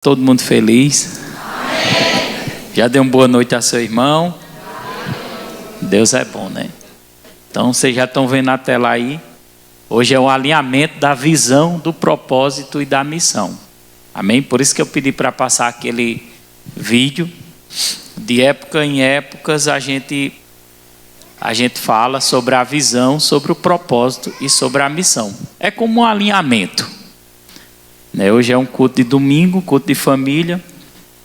Todo mundo feliz? Amém. Já deu uma boa noite a seu irmão? Amém. Deus é bom, né? Então vocês já estão vendo na tela aí. Hoje é o alinhamento da visão, do propósito e da missão. Amém? Por isso que eu pedi para passar aquele vídeo. De época em épocas a gente fala sobre a visão, sobre o propósito e sobre a missão. É como um alinhamento. Hoje é um culto de domingo, culto de família,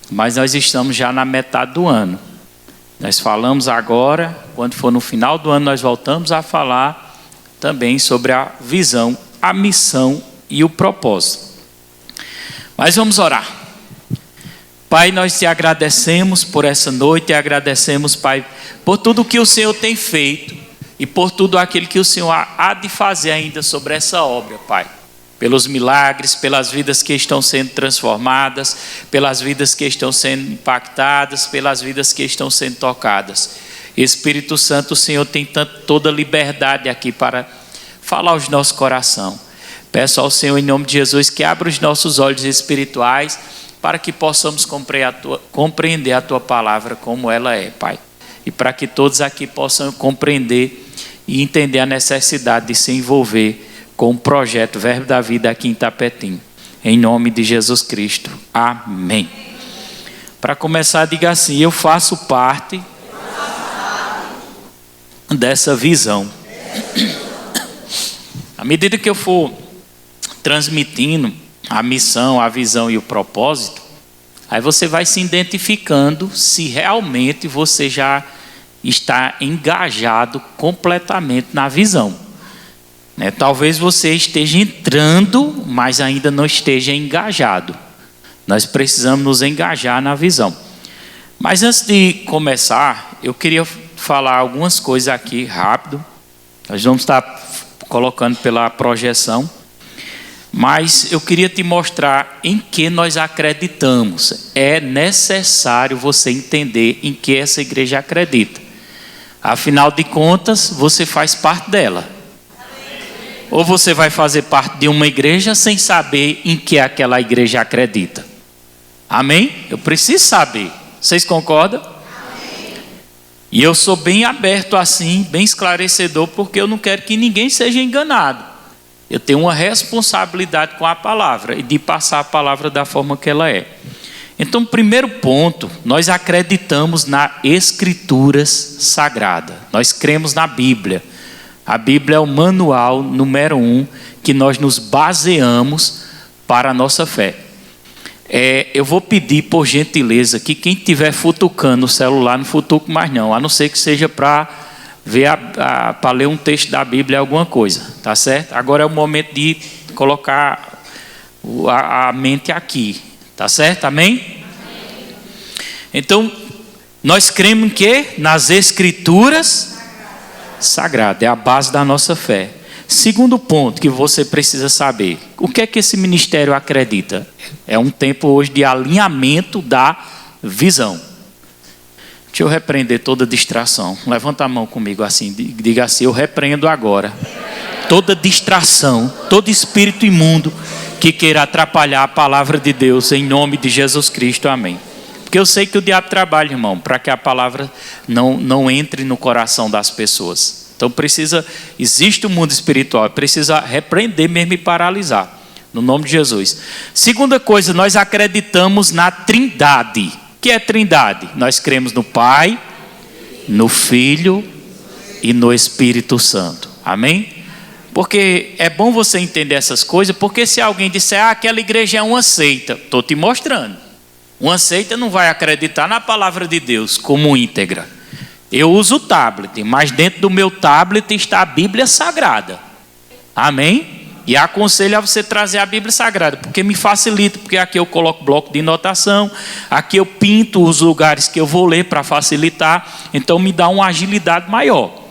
mas nós estamos já na metade do ano. Nós falamos agora, quando for no final do ano, nós voltamos a falar também sobre a visão, a missão e o propósito. Mas vamos orar. Pai, nós te agradecemos por essa noite e agradecemos, Pai, por tudo que o Senhor tem feito e por tudo aquilo que o Senhor há de fazer ainda sobre essa obra, Pai. Pelos milagres, pelas vidas que estão sendo transformadas, pelas vidas que estão sendo impactadas, pelas vidas que estão sendo tocadas. Espírito Santo, o Senhor tem toda liberdade aqui para falar aos nossos corações. Peço ao Senhor, em nome de Jesus, que abra os nossos olhos espirituais para que possamos compreender a Tua palavra como ela é, Pai. E para que todos aqui possam compreender e entender a necessidade de se envolver com o projeto Verbo da Vida aqui em Itapetim. Em nome de Jesus Cristo. Amém. Para começar, diga assim: eu faço parte dessa visão. À medida que eu for transmitindo a missão, a visão e o propósito, aí você vai se identificando se realmente você já está engajado completamente na visão. Talvez você esteja entrando, mas ainda não esteja engajado. Nós precisamos nos engajar na visão. Mas antes de começar, eu queria falar algumas coisas aqui rápido. Nós vamos estar colocando pela projeção. Mas eu queria te mostrar em que nós acreditamos. É necessário você entender em que essa igreja acredita. Afinal de contas, você faz parte dela. Ou você vai fazer parte de uma igreja sem saber em que aquela igreja acredita. Amém? Eu preciso saber. Vocês concordam? Amém. E eu sou bem aberto assim, bem esclarecedor, porque eu não quero que ninguém seja enganado. Eu tenho uma responsabilidade com a palavra e de passar a palavra da forma que ela é. Então, primeiro ponto, nós acreditamos na Escrituras Sagrada. Nós cremos na Bíblia. A Bíblia é o manual número 1 que nós nos baseamos para a nossa fé. Eu vou pedir, por gentileza, que quem estiver futucando o celular, não futuque mais não, a não ser que seja para ver para ler um texto da Bíblia, alguma coisa, tá certo? Agora é o momento de colocar a mente aqui, tá certo? Amém? Então, nós cremos que nas Escrituras Sagrado, é a base da nossa fé. Segundo ponto que você precisa saber: o que é que esse ministério acredita? É um tempo hoje de alinhamento da visão. Deixa eu repreender toda distração. Levanta a mão comigo assim, diga assim: eu repreendo agora toda distração, todo espírito imundo que queira atrapalhar a palavra de Deus, em nome de Jesus Cristo, amém. Porque eu sei que o diabo trabalha, irmão, para que a palavra não entre no coração das pessoas. Então existe um mundo espiritual, precisa repreender mesmo e paralisar, no nome de Jesus. Segunda coisa, nós acreditamos na Trindade. O que é Trindade? Nós cremos no Pai, no Filho e no Espírito Santo. Amém? Porque é bom você entender essas coisas, porque se alguém disser, aquela igreja é uma seita, estou te mostrando. Uma seita não vai acreditar na palavra de Deus como íntegra. Eu uso o tablet, mas dentro do meu tablet está a Bíblia Sagrada. Amém? E aconselho a você trazer a Bíblia Sagrada, porque me facilita, porque aqui eu coloco bloco de anotação, aqui eu pinto os lugares que eu vou ler para facilitar, então me dá uma agilidade maior.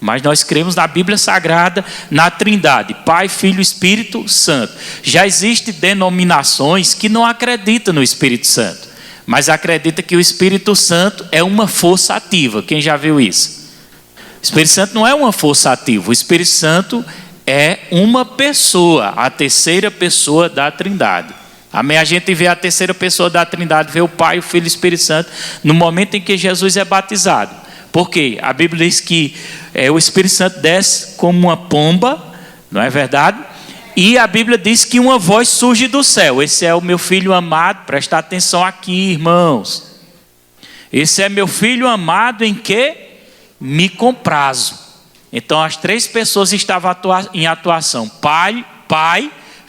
Mas nós cremos na Bíblia Sagrada, na Trindade, Pai, Filho e Espírito Santo. Já existem denominações que não acreditam no Espírito Santo, mas acreditam que o Espírito Santo é uma força ativa. Quem já viu isso? O Espírito Santo não é uma força ativa, o Espírito Santo é uma pessoa, a terceira pessoa da Trindade. Amém? A gente vê a terceira pessoa da Trindade, vê o Pai, o Filho e o Espírito Santo, no momento em que Jesus é batizado. Por quê? A Bíblia diz que o Espírito Santo desce como uma pomba, não é verdade? E a Bíblia diz que uma voz surge do céu. Esse é o meu filho amado, presta atenção aqui, irmãos. Esse é meu filho amado em que me comprazo. Então as três pessoas estavam em atuação: Pai,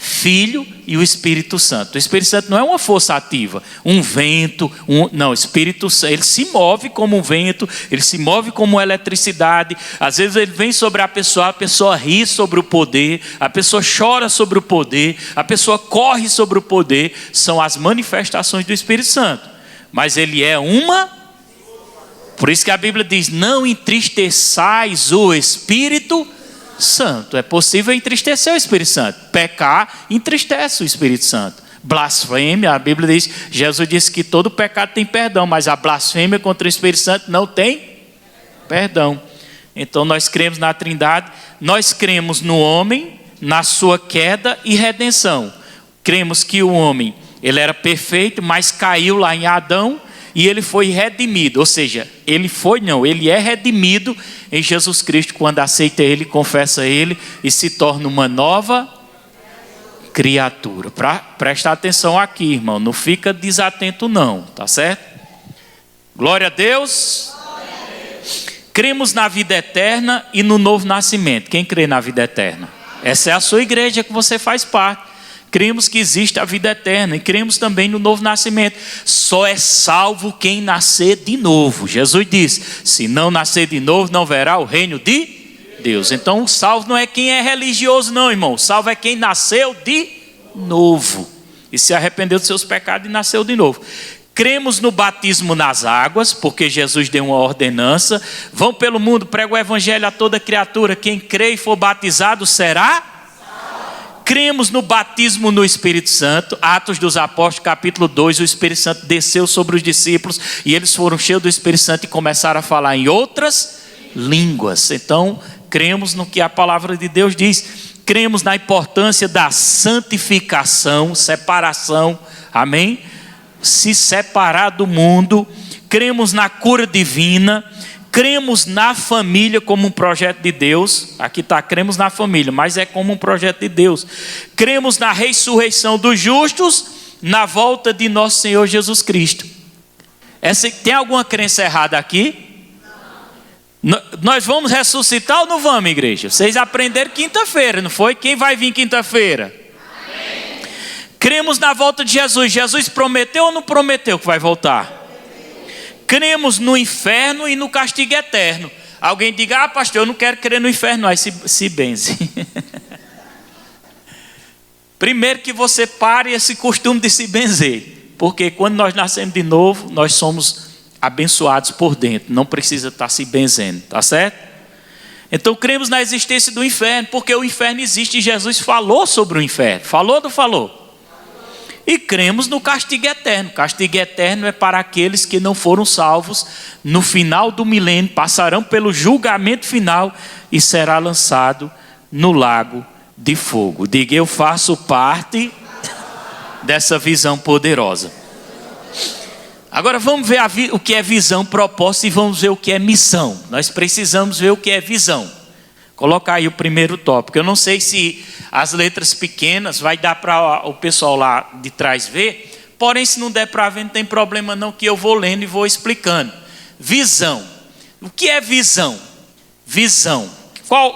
Filho e o Espírito Santo. O Espírito Santo não é uma força ativa, um vento, não, o Espírito Santo, ele se move como um vento, ele se move como uma eletricidade. Às vezes ele vem sobre a pessoa ri sobre o poder, a pessoa chora sobre o poder, a pessoa corre sobre o poder. São as manifestações do Espírito Santo. Mas ele é por isso que a Bíblia diz: não entristeçais o Espírito Santo. É possível entristecer o Espírito Santo. Pecar entristece o Espírito Santo. Blasfêmia, a Bíblia diz, Jesus disse que todo pecado tem perdão, mas a blasfêmia contra o Espírito Santo não tem perdão. Então nós cremos na Trindade, nós cremos no homem, na sua queda e redenção. Cremos que o homem, ele era perfeito, mas caiu lá em Adão, e ele foi redimido, ou seja, ele é redimido em Jesus Cristo quando aceita ele, confessa ele e se torna uma nova criatura. Presta atenção aqui, irmão, não fica desatento não, tá certo? Glória a Deus. Cremos na vida eterna e no novo nascimento. Quem crê na vida eterna? Essa é a sua igreja que você faz parte. Cremos que existe a vida eterna e cremos também no novo nascimento. Só é salvo quem nascer de novo. Jesus disse: se não nascer de novo, não verá o reino de Deus. Então o salvo não é quem é religioso não, irmão. O salvo é quem nasceu de novo e se arrependeu dos seus pecados e nasceu de novo. Cremos no batismo nas águas, porque Jesus deu uma ordenança: vão pelo mundo, prega o evangelho a toda criatura, quem crê e for batizado será. Cremos no batismo no Espírito Santo. Atos dos Apóstolos, capítulo 2, o Espírito Santo desceu sobre os discípulos e eles foram cheios do Espírito Santo e começaram a falar em outras línguas. Então, cremos no que a palavra de Deus diz. Cremos na importância da santificação, separação, amém? Se separar do mundo. Cremos na cura divina. Cremos na família como um projeto de Deus. Aqui está, cremos na família, mas é como um projeto de Deus. Cremos na ressurreição dos justos, na volta de nosso Senhor Jesus Cristo. Tem alguma crença errada aqui? Nós vamos ressuscitar ou não vamos, igreja? Vocês aprenderam quinta-feira, não foi? Quem vai vir quinta-feira? Cremos na volta de Jesus. Jesus prometeu ou não prometeu que vai voltar? Cremos no inferno e no castigo eterno. Alguém diga: pastor, eu não quero crer no inferno. Aí se benze. Primeiro que você pare esse costume de se benzer. Porque quando nós nascemos de novo, nós somos abençoados por dentro. Não precisa estar se benzendo, tá certo? Então cremos na existência do inferno, porque o inferno existe e Jesus falou sobre o inferno. Falou ou não falou? E cremos no castigo eterno. Castigo eterno é para aqueles que não foram salvos no final do milênio, passarão pelo julgamento final e será lançado no lago de fogo. Diga: eu faço parte dessa visão poderosa. Agora vamos ver o que é visão, propósito, e vamos ver o que é missão. Nós precisamos ver o que é visão. Coloca aí o primeiro tópico. Eu não sei se as letras pequenas vai dar para o pessoal lá de trás ver. Porém, se não der para ver, não tem problema não, que eu vou lendo e vou explicando. Visão. O que é visão? Visão.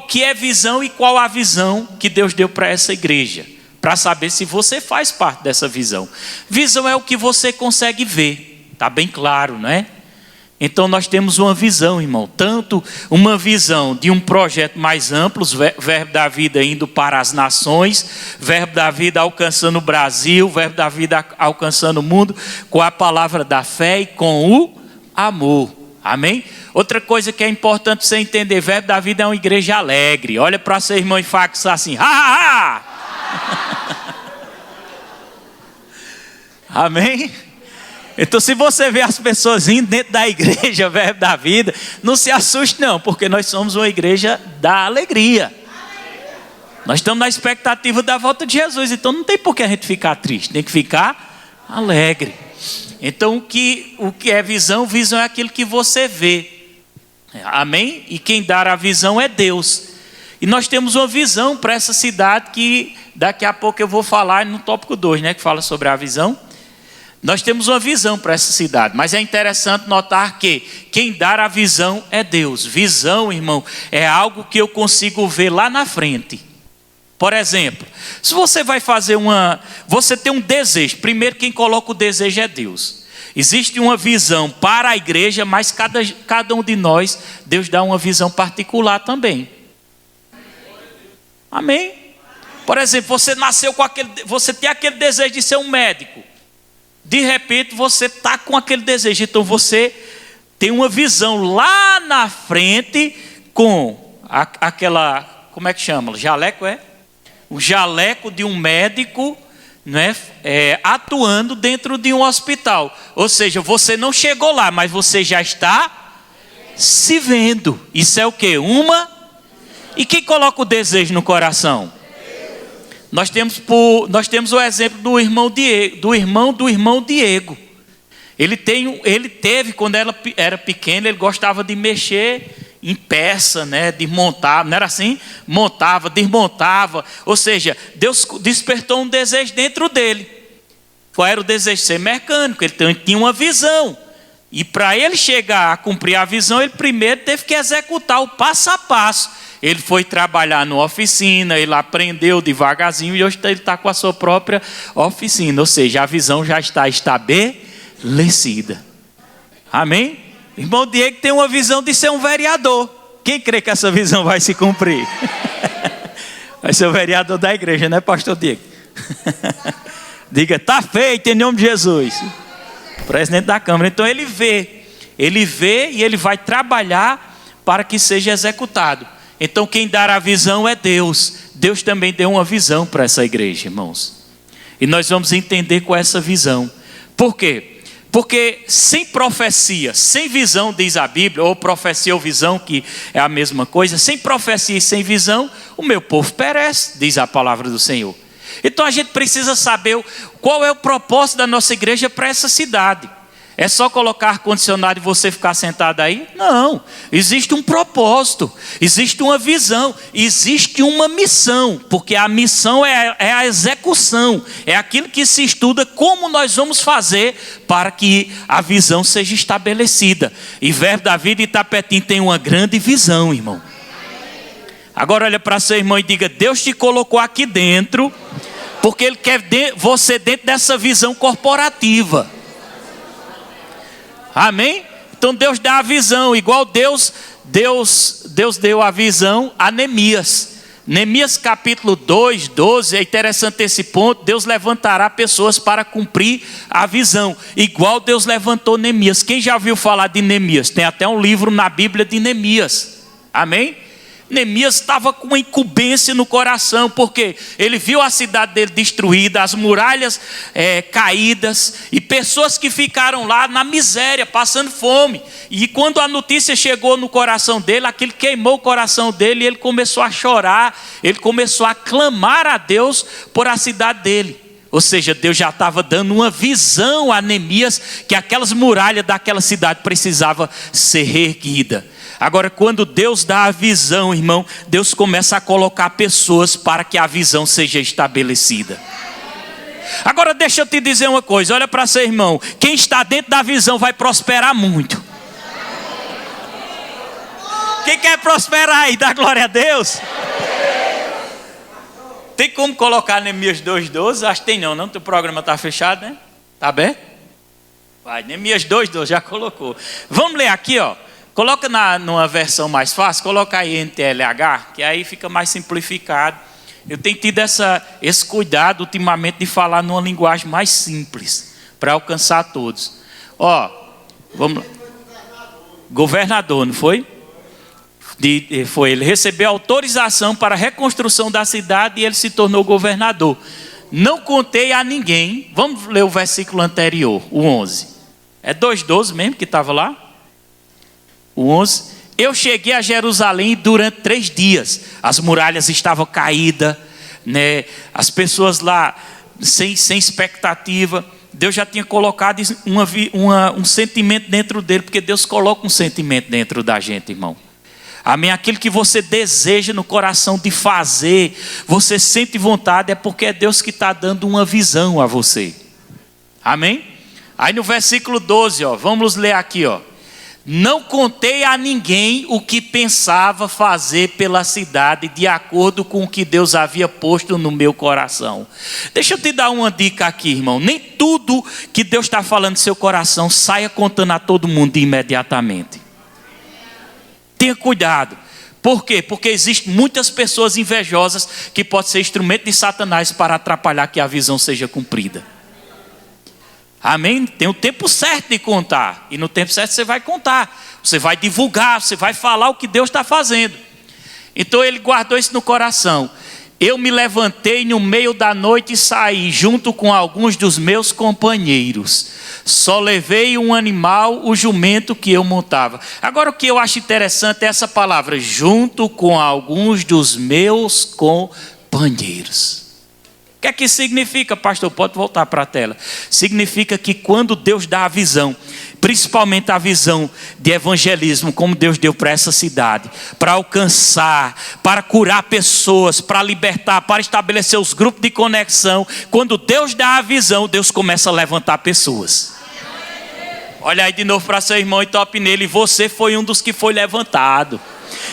Que é visão e qual a visão que Deus deu para essa igreja? Para saber se você faz parte dessa visão. Visão é o que você consegue ver. Está bem claro, não é? Então nós temos uma visão, irmão, tanto uma visão de um projeto mais amplo, Verbo da Vida indo para as nações, Verbo da Vida alcançando o Brasil, Verbo da Vida alcançando o mundo, com a palavra da fé e com o amor, amém? Outra coisa que é importante você entender: Verbo da Vida é uma igreja alegre. Olha para seu irmão e fala assim: ha, ha, ha! Amém? Então, se você vê as pessoas indo dentro da igreja, Verbo da Vida, não se assuste não, porque nós somos uma igreja da alegria. Nós estamos na expectativa da volta de Jesus, então não tem por que a gente ficar triste, tem que ficar alegre. Então o que é visão? Visão é aquilo que você vê. Amém? E quem dá a visão é Deus. E nós temos uma visão para essa cidade que daqui a pouco eu vou falar no tópico 2, né, que fala sobre a visão. Nós temos uma visão para essa cidade, mas é interessante notar que quem dá a visão é Deus. Visão, irmão, é algo que eu consigo ver lá na frente. Por exemplo, se você vai fazer você tem um desejo. Primeiro, quem coloca o desejo é Deus. Existe uma visão para a igreja, mas cada um de nós, Deus dá uma visão particular também. Amém? Por exemplo, você nasceu você tem aquele desejo de ser um médico. De repente você está com aquele desejo. Então você tem uma visão lá na frente com aquela, como é que chama? Jaleco, é? O jaleco de um médico, né, atuando dentro de um hospital. Ou seja, você não chegou lá, mas você já está se vendo. Isso é o quê? E quem coloca o desejo no coração? Nós temos o exemplo do irmão Diego. Ele teve, quando era pequeno, ele gostava de mexer em peça, né, de montar, não era assim? Montava, desmontava. Ou seja, Deus despertou um desejo dentro dele. Qual era o desejo? Ser mecânico. Ele tinha uma visão. E para ele chegar a cumprir a visão, ele primeiro teve que executar o passo a passo. Ele foi trabalhar numa oficina, ele aprendeu devagarzinho e hoje ele está com a sua própria oficina. Ou seja, a visão já está estabelecida. Amém? Irmão Diego tem uma visão de ser um vereador. Quem crê que essa visão vai se cumprir? Vai ser o vereador da igreja, né, pastor Diego? Diga, está feito em nome de Jesus. Presidente da Câmara. Então ele vê e ele vai trabalhar para que seja executado. Então quem dá a visão é Deus. Deus também deu uma visão para essa igreja, irmãos. E nós vamos entender com essa visão. Por quê? Porque sem profecia, sem visão, diz a Bíblia, ou profecia ou visão, que é a mesma coisa, sem profecia e sem visão, o meu povo perece, diz a palavra do Senhor. Então a gente precisa saber qual é o propósito da nossa igreja para essa cidade. É só colocar ar-condicionado e você ficar sentado aí? Não, existe um propósito, existe uma visão, existe uma missão, porque a missão é a execução, é aquilo que se estuda como nós vamos fazer para que a visão seja estabelecida. E Verbo da Vida Itapetim tem uma grande visão, irmão. Agora olha para seu irmão e diga, Deus te colocou aqui dentro, porque Ele quer você dentro dessa visão corporativa. Amém? Então Deus dá a visão, igual Deus deu a visão a Neemias. Neemias capítulo 2, 12, é interessante esse ponto. Deus levantará pessoas para cumprir a visão, igual Deus levantou Neemias. Quem já ouviu falar de Neemias? Tem até um livro na Bíblia de Neemias. Amém? Neemias estava com uma incumbência no coração, porque ele viu a cidade dele destruída, as muralhas caídas, e pessoas que ficaram lá na miséria, passando fome. E quando a notícia chegou no coração dele, aquilo queimou o coração dele, e ele começou a chorar, ele começou a clamar a Deus por a cidade dele. Ou seja, Deus já estava dando uma visão a Neemias, que aquelas muralhas daquela cidade precisavam ser reerguidas. Agora, quando Deus dá a visão, irmão, Deus começa a colocar pessoas para que a visão seja estabelecida. Agora deixa eu te dizer uma coisa, olha para seu irmão, quem está dentro da visão vai prosperar muito. Quem quer prosperar aí, dá glória a Deus. Tem como colocar Neemias 2:12? Acho que tem não, o programa está fechado, né? Está aberto? Vai, Neemias 2:12, já colocou. Vamos ler aqui, ó. Coloca numa versão mais fácil, coloca aí NTLH, que aí fica mais simplificado. Eu tenho tido esse cuidado ultimamente de falar numa linguagem mais simples, para alcançar todos. Ó, vamos lá. Governador, não foi? Foi, ele recebeu autorização para a reconstrução da cidade e ele se tornou governador. Não contei a ninguém. Vamos ler o versículo anterior, o 11. É 2:12 mesmo que estava lá? O 11. Eu cheguei a Jerusalém durante 3 dias. As muralhas estavam caídas, né? As pessoas lá sem expectativa. Deus já tinha colocado um sentimento dentro dele, porque Deus coloca um sentimento dentro da gente, irmão. Amém? Aquilo que você deseja no coração de fazer, você sente vontade, é porque é Deus que está dando uma visão a você. Amém? Aí no versículo 12, ó, vamos ler aqui, ó. Não contei a ninguém o que pensava fazer pela cidade, de acordo com o que Deus havia posto no meu coração. Deixa eu te dar uma dica aqui, irmão. Nem tudo que Deus está falando no seu coração, saia contando a todo mundo imediatamente. Tenha cuidado. Por quê? Porque existem muitas pessoas invejosas que podem ser instrumento de Satanás para atrapalhar que a visão seja cumprida. Amém? Tem o tempo certo de contar. E no tempo certo você vai contar. Você vai divulgar, você vai falar o que Deus está fazendo. Então ele guardou isso no coração. Eu me levantei no meio da noite e saí junto com alguns dos meus companheiros. Só levei um animal, o jumento que eu montava. Agora o que eu acho interessante é essa palavra, junto com alguns dos meus companheiros. O que é que significa, pastor? Pode voltar para a tela. Significa que quando Deus dá a visão, principalmente a visão de evangelismo, como Deus deu para essa cidade, para alcançar, para curar pessoas, para libertar, para estabelecer os grupos de conexão, quando Deus dá a visão, Deus começa a levantar pessoas. Olha aí de novo para seu irmão e tope nele, você foi um dos que foi levantado.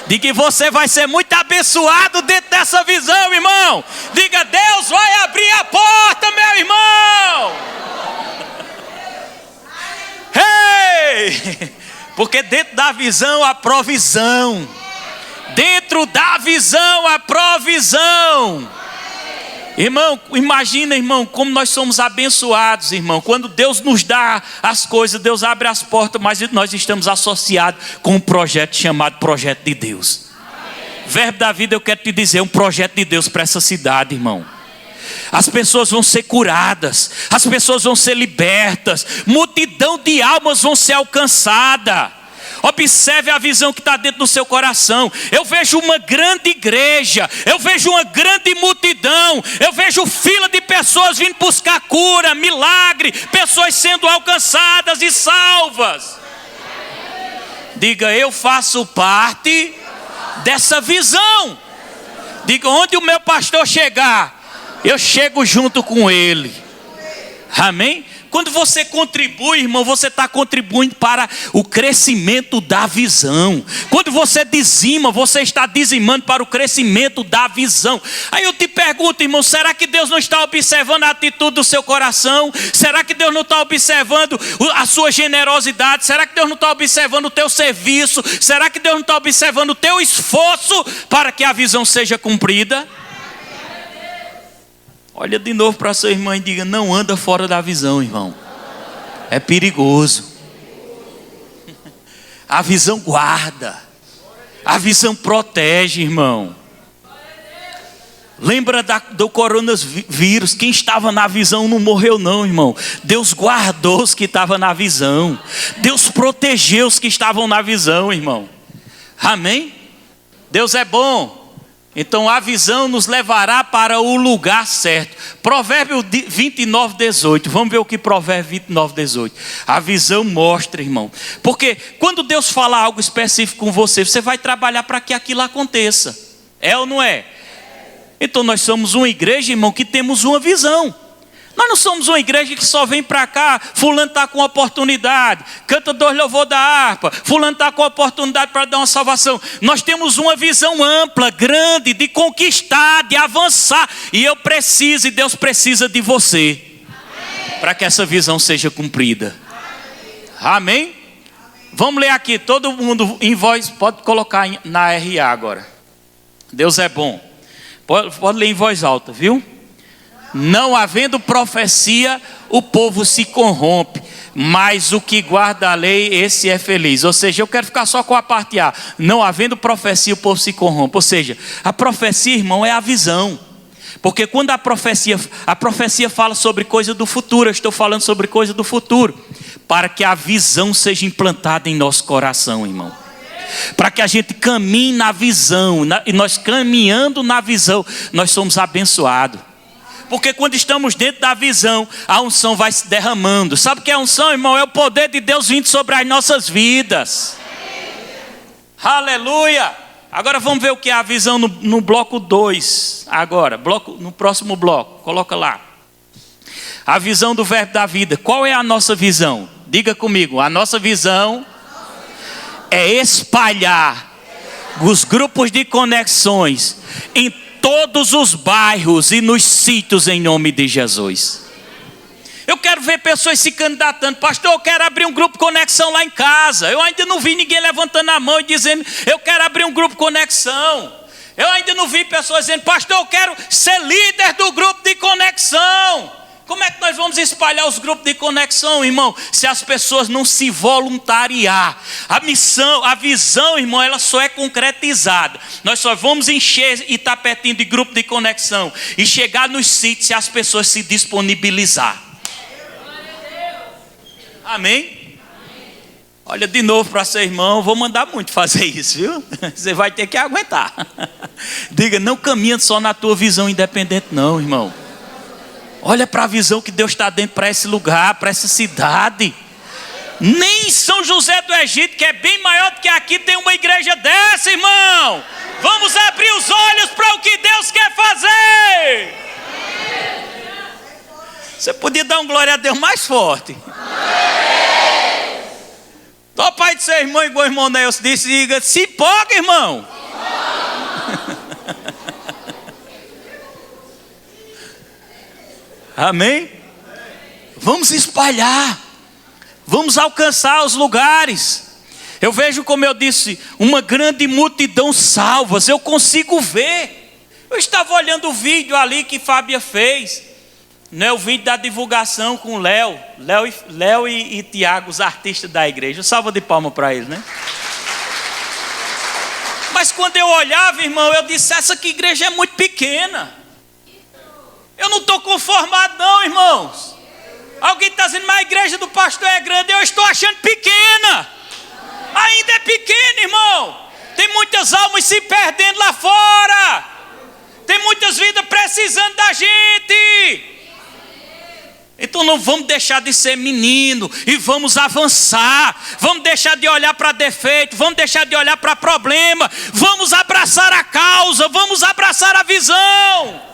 Diga que você vai ser muito abençoado dentro dessa visão, irmão. Diga, Deus vai abrir a porta, meu irmão. Hey! Porque dentro da visão há provisão. Dentro da visão há provisão. Irmão, imagina, irmão, como nós somos abençoados, irmão. Quando Deus nos dá as coisas, Deus abre as portas, mas nós estamos associados com um projeto chamado Projeto de Deus. Amém. Verbo da vida, eu quero te dizer, um projeto de Deus para essa cidade, irmão. As pessoas vão ser curadas, as pessoas vão ser libertas, multidão de almas vão ser alcançadas. Observe a visão que está dentro do seu coração. Eu vejo uma grande igreja, eu vejo uma grande multidão, eu vejo fila de pessoas vindo buscar cura, milagre, pessoas sendo alcançadas e salvas. Diga, eu faço parte dessa visão. Diga, onde o meu pastor chegar, eu chego junto com ele. Amém? Quando você contribui, irmão, você está contribuindo para o crescimento da visão. Quando você dizima, você está dizimando para o crescimento da visão. Aí eu te pergunto, irmão, será que Deus não está observando a atitude do seu coração? Será que Deus não está observando a sua generosidade? Será que Deus não está observando o teu serviço? Será que Deus não está observando o teu esforço para que a visão seja cumprida? Olha de novo para sua irmã e diga, não anda fora da visão, irmão. É perigoso. A visão guarda. A visão protege, irmão. Lembra do coronavírus? Quem estava na visão não morreu não, irmão. Deus guardou os que estavam na visão. Deus protegeu os que estavam na visão, irmão. Amém? Deus é bom. Então a visão nos levará para o lugar certo. Provérbio 29, 18. Vamos ver o que Provérbio 29, 18. A visão mostra, irmão. Porque quando Deus fala algo específico com você, você vai trabalhar para que aquilo aconteça. É ou não é? Então nós somos uma igreja, irmão, que temos uma visão. Nós não somos uma igreja que só vem para cá, fulano está com oportunidade, canta 2 louvor da harpa, fulano está com oportunidade para dar uma salvação. Nós temos uma visão ampla, grande, de conquistar, de avançar. E eu preciso, e Deus precisa de você, para que essa visão seja cumprida. Amém? Vamos ler aqui, todo mundo em voz, pode colocar na RA agora. Deus é bom. Pode ler em voz alta, viu? Não havendo profecia, o povo se corrompe, mas o que guarda a lei, esse é feliz. Ou seja, eu quero ficar só com a parte A. Não havendo profecia, o povo se corrompe. Ou seja, a profecia, irmão, é a visão. Porque quando a profecia fala sobre coisa do futuro, eu estou falando sobre coisa do futuro, para que a visão seja implantada em nosso coração, irmão. para que a gente caminhe na visão. E nós caminhando na visão, nós somos abençoados. Porque quando estamos dentro da visão, a unção vai se derramando. Sabe o que é unção, irmão? É o poder de Deus vindo sobre as nossas vidas. Aleluia! Agora vamos ver o que é a visão no bloco 2. Agora, no próximo bloco, coloca lá. A visão do verbo da vida. Qual é a nossa visão? Diga comigo, a nossa visão é espalhar os grupos de conexões em todos os bairros e nos sítios em nome de Jesus. Eu quero ver pessoas se candidatando. Pastor, eu quero abrir um grupo conexão lá em casa. Eu ainda não vi ninguém levantando a mão e dizendo, eu quero abrir um grupo conexão. Eu ainda não vi pessoas dizendo, pastor, eu quero ser líder do grupo de conexão. Como é que nós vamos espalhar os grupos de conexão, irmão, se as pessoas não se voluntariar? A missão, a visão, irmão, ela só é concretizada. Nós só vamos encher Itapetinga de grupo de conexão e chegar nos sítios se as pessoas se disponibilizar. Amém? Olha de novo para seu irmão, vou mandar muito fazer isso, viu? Você vai ter que aguentar. Diga, não caminha só na tua visão independente não, irmão. Olha para a visão que Deus está dentro para esse lugar, para essa cidade. Nem São José do Egito, que é bem maior do que aqui, tem uma igreja dessa, irmão. Vamos abrir os olhos para o que Deus quer fazer. Você podia dar um glória a Deus mais forte. Ó pai do seu irmão, igual o irmão Nelson disse, diga, se empolga, irmão. Amém? Vamos espalhar. Vamos alcançar os lugares. Eu vejo, como eu disse, uma grande multidão salvas. Eu consigo ver. Eu estava olhando o vídeo ali que Fábia fez. Não é o vídeo da divulgação com Léo e Tiago, os artistas da igreja. Salva de palma para eles, né? Mas quando eu olhava, irmão, eu disse, essa aqui igreja é muito pequena. Eu não estou conformado não, irmãos. Alguém está dizendo, mas a igreja do pastor é grande. Eu estou achando pequena. Ainda é pequena, irmão. Tem muitas almas se perdendo lá fora. Tem muitas vidas precisando da gente. Então não vamos deixar de ser menino e vamos avançar. Vamos deixar de olhar para defeito, vamos deixar de olhar para problema. Vamos abraçar a causa, vamos abraçar a visão.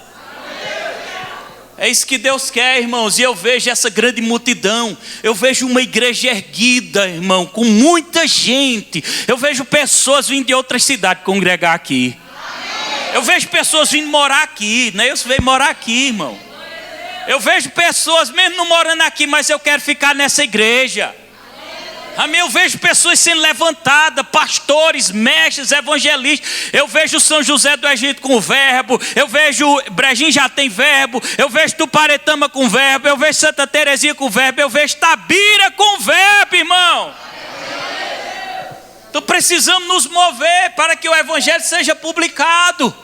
É isso que Deus quer, irmãos. E eu vejo essa grande multidão. Eu vejo uma igreja erguida, irmão, com muita gente. Eu vejo pessoas vindo de outras cidades congregar aqui. Eu vejo pessoas vindo morar aqui, né? Eu vejo morar aqui, irmão. Eu vejo pessoas mesmo não morando aqui, mas eu quero ficar nessa igreja. Amém? Eu vejo pessoas sendo levantadas, pastores, mestres, evangelistas. Eu vejo São José do Egito com o verbo. Eu vejo Brejinho já tem verbo. Eu vejo Tuparetama com verbo. Eu vejo Santa Terezinha com verbo. Eu vejo Tabira com verbo, irmão. Então precisamos nos mover para que o evangelho seja publicado,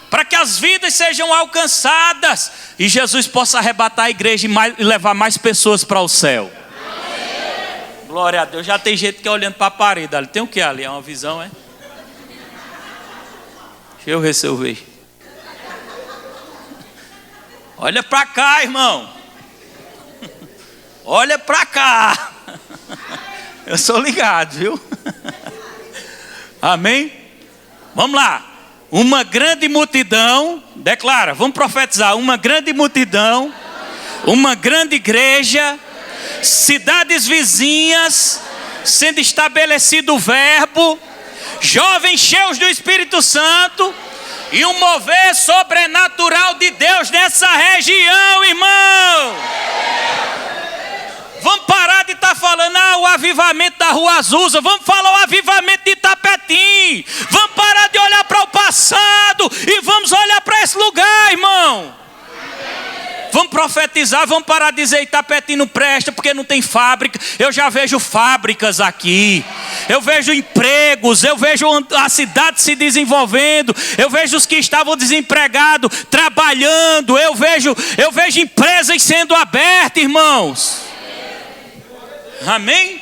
para que as vidas sejam alcançadas e Jesus possa arrebatar a igreja e levar mais pessoas para o céu. Glória a Deus. Já tem gente que é olhando para a parede ali. Tem o que ali? É uma visão, é? Deixa eu ver se eu vejo. Olha para cá, irmão. Olha para cá. Eu sou ligado, viu? Amém? Vamos lá. Uma grande multidão. Declara, vamos profetizar. Uma grande multidão. Uma grande igreja. Cidades vizinhas, sendo estabelecido o verbo, jovens cheios do Espírito Santo e um mover sobrenatural de Deus nessa região, irmão. Vamos parar de estar falando o avivamento da Rua Azusa. Vamos falar o avivamento de Itapetim. Vamos parar de olhar para o passado e vamos olhar para esse lugar, irmão. Vamos profetizar, vamos parar de dizer Itapetim não presta porque não tem fábrica. Eu já vejo fábricas aqui. Eu vejo empregos, eu vejo a cidade se desenvolvendo. Eu vejo os que estavam desempregados trabalhando. Eu vejo empresas sendo abertas, irmãos. Amém?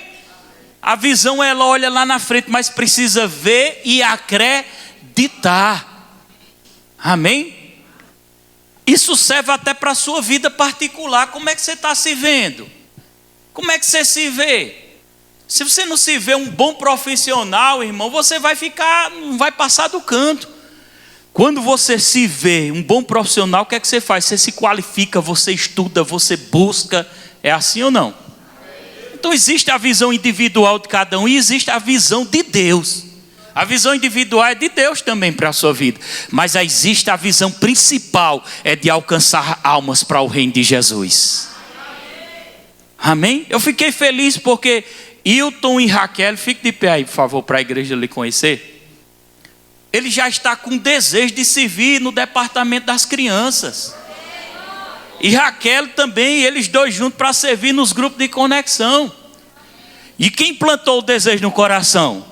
A visão ela olha lá na frente, mas precisa ver e acreditar. Amém? Isso serve até para a sua vida particular. Como é que você está se vendo? Como é que você se vê? Se você não se vê um bom profissional, irmão, você vai ficar, não vai passar do canto. Quando você se vê um bom profissional, o que é que você faz? Você se qualifica, você estuda, você busca. É assim ou não? Então existe a visão individual de cada um e existe a visão de Deus. A visão individual é de Deus também para a sua vida. Mas existe a visão principal, é de alcançar almas para o reino de Jesus. Amém? Eu fiquei feliz porque Hilton e Raquel, fique de pé aí, por favor, para a igreja lhe conhecer. Ele já está com desejo de servir no departamento das crianças. E Raquel também, eles dois juntos para servir nos grupos de conexão. E quem plantou o desejo no coração?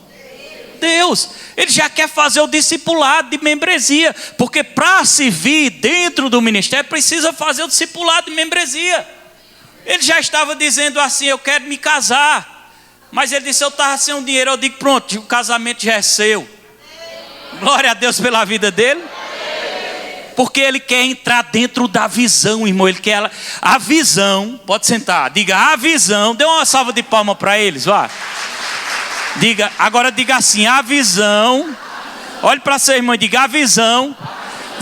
Deus. Ele já quer fazer o discipulado de membresia. Porque para servir dentro do ministério, precisa fazer o discipulado de membresia. Ele já estava dizendo assim, eu quero me casar. Mas ele disse, eu estava sem um dinheiro. Eu digo, pronto, o casamento já é seu. Glória a Deus pela vida dele. Porque ele quer entrar dentro da visão, irmão. Ele quer a visão. Pode sentar. Diga a visão. Dê uma salva de palmas para eles, vá. Agora diga assim, a visão. Olhe para seu irmão e diga, a visão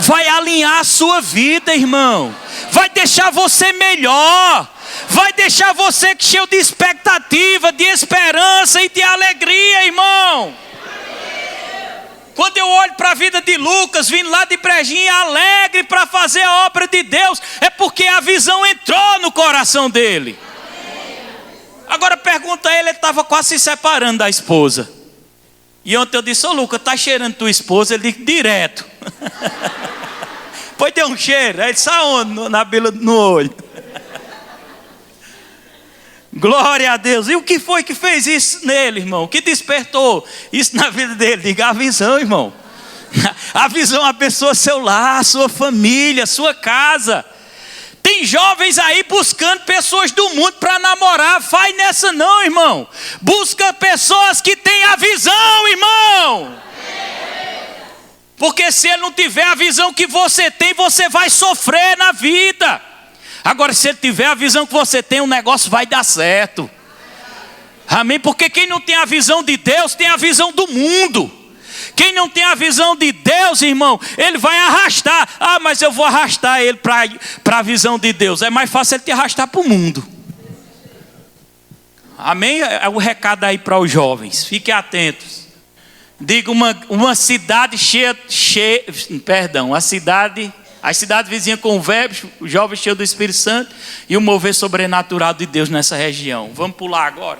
vai alinhar a sua vida, irmão. Vai deixar você melhor. Vai deixar você cheio de expectativa, de esperança e de alegria, irmão. Quando eu olho para a vida de Lucas, vindo lá de Brejinha, alegre para fazer a obra de Deus, é porque a visão entrou no coração dele. Agora pergunta a ele estava quase se separando da esposa. E ontem eu disse, ô Lucas, tá cheirando tua esposa? Ele disse, direto. Pois deu um cheiro. Aí ele disse, aonde? Na bila, no olho. Glória a Deus. E o que foi que fez isso nele, irmão? O que despertou isso na vida dele? Diga a visão, irmão. A visão abençoa seu lar, sua família, sua casa. Tem jovens aí buscando pessoas do mundo para namorar. Vai nessa não, irmão. Busca pessoas que têm a visão, irmão. Porque se ele não tiver a visão que você tem, você vai sofrer na vida. Agora, se ele tiver a visão que você tem, o negócio vai dar certo. Amém? Porque quem não tem a visão de Deus, tem a visão do mundo. Quem não tem a visão de Deus, irmão, ele vai arrastar. Ah, mas eu vou arrastar ele para a visão de Deus. É mais fácil ele te arrastar para o mundo. Amém? É o recado aí para os jovens. Fiquem atentos. Diga uma cidade a cidade vizinha com o verbo, o jovem cheio do Espírito Santo e o mover sobrenatural de Deus nessa região. Vamos pular agora.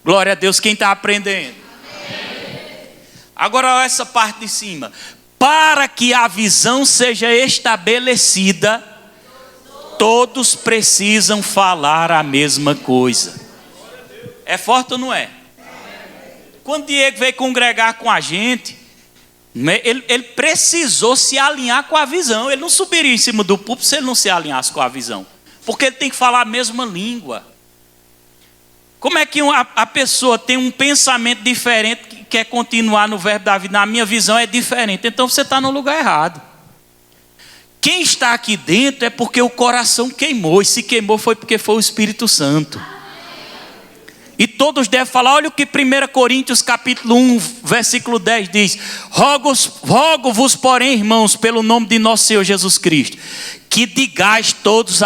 Glória a Deus, quem está aprendendo? Amém. Agora essa parte de cima. Para que a visão seja estabelecida, todos precisam falar a mesma coisa. É forte ou não é? Quando Diego veio congregar com a gente, ele precisou se alinhar com a visão. Ele não subiria em cima do púlpito se ele não se alinhasse com a visão. Porque ele tem que falar a mesma língua. Como é que a pessoa tem um pensamento diferente que quer continuar no verbo da vida? Na minha visão é diferente. Então você está no lugar errado. Quem está aqui dentro é porque o coração queimou. E se queimou foi porque foi o Espírito Santo. E todos devem falar, olha o que 1 Coríntios capítulo 1, versículo 10 diz. Rogo-vos, porém, irmãos, pelo nome de nosso Senhor Jesus Cristo, que digais todos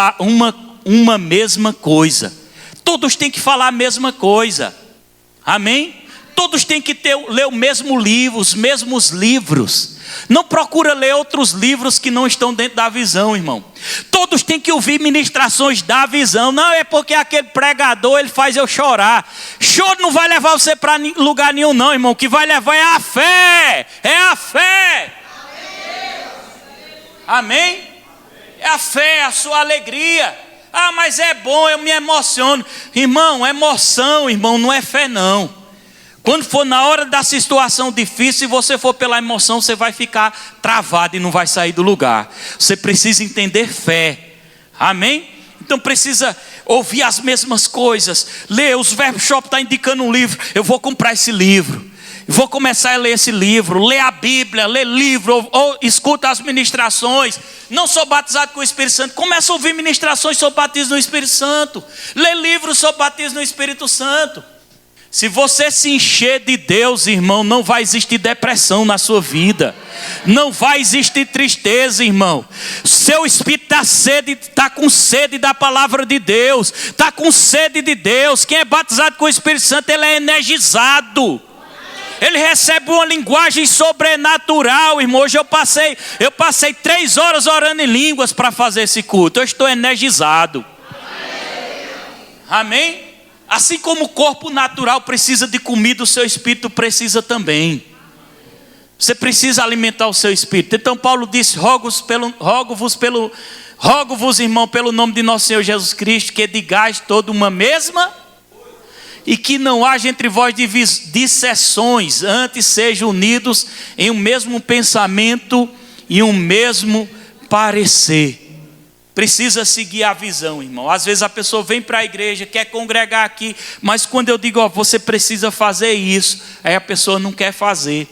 uma mesma coisa. Todos têm que falar a mesma coisa. Amém? Todos têm que ler o mesmo livro, os mesmos livros. Não procura ler outros livros que não estão dentro da visão, irmão. Todos têm que ouvir ministrações da visão. Não é porque aquele pregador ele faz eu chorar. Choro não vai levar você para lugar nenhum não, irmão. O que vai levar é a fé. É a fé. Amém? É a fé, é a sua alegria. Ah, mas é bom, eu me emociono. Irmão, emoção, irmão, não é fé não. Quando for na hora da situação difícil, se você for pela emoção, você vai ficar travado e não vai sair do lugar. Você precisa entender fé. Amém? Então precisa ouvir as mesmas coisas, ler, os Verbo Shop está indicando um livro, eu vou comprar esse livro, vou começar a ler esse livro, ler a Bíblia, ler livro, ou escuta as ministrações. Não sou batizado com o Espírito Santo, começa a ouvir ministrações sobre batismo no Espírito Santo, lê livros sobre batismo no Espírito Santo. Se você se encher de Deus, irmão, não vai existir depressão na sua vida, não vai existir tristeza, irmão. Seu espírito está com sede da palavra de Deus, está com sede de Deus. Quem é batizado com o Espírito Santo, ele é energizado, ele recebe uma linguagem sobrenatural, irmão. Hoje eu passei 3 horas orando em línguas para fazer esse culto, eu estou energizado. Amém? Assim como o corpo natural precisa de comida, o seu espírito precisa também. Você precisa alimentar o seu espírito. Então Paulo disse: rogo-vos, irmão, pelo nome de nosso Senhor Jesus Cristo, que digais toda uma mesma, e que não haja entre vós disseções, antes sejam unidos em um mesmo pensamento e um mesmo parecer. Precisa seguir a visão, irmão. Às vezes a pessoa vem para a igreja, quer congregar aqui, mas quando eu digo, você precisa fazer isso, aí a pessoa não quer fazer.